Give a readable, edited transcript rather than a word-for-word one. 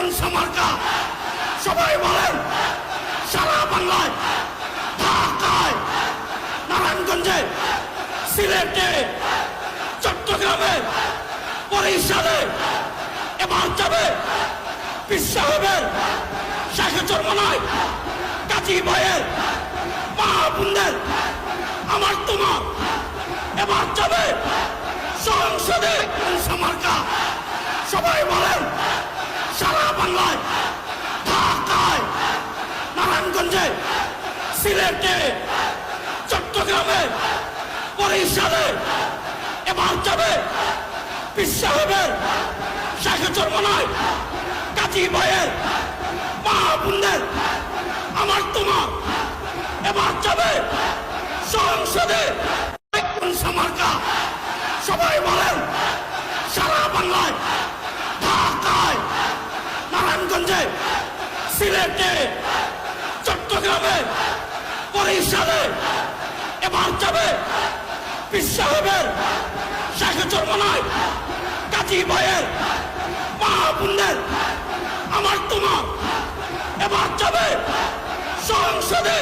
মার্কা সবাই বলেন সারা বাংলায়, ঢাকায়, নারায়ণগঞ্জে, সিলেটে, চট্টগ্রামে, বরিশালে এবার যাবে পীর সাহেবের, শেখ চরমনায়, কাজী ভাইয়ের, মা বোনদের, আমার তোমার এবার যাবে সংসদে মার্কা সবাই বলেন সারা বাংলায়, ঢাকায়, নারায়ণগঞ্জে, সিলেটে, চট্টগ্রামে, বরিশালে এবার যাবে পীর সাহেবের, শেখ চরমনায়, কাজী ভাইয়ের, মা বোনদের, আমার তোমার এবার যাবে সংসদে মার্কা সবাই বলেন সারা বাংলায়, ঢাকায়, নারায়ণগঞ্জে, সিলেটে, চট্টগ্রামে, বরিশালে এবার যাবে পীর সাহেবের, শেখ চরমনায়, কাজী ভাইয়ের, মা বোনদের, আমার তোমার এবার যাবে সংসদে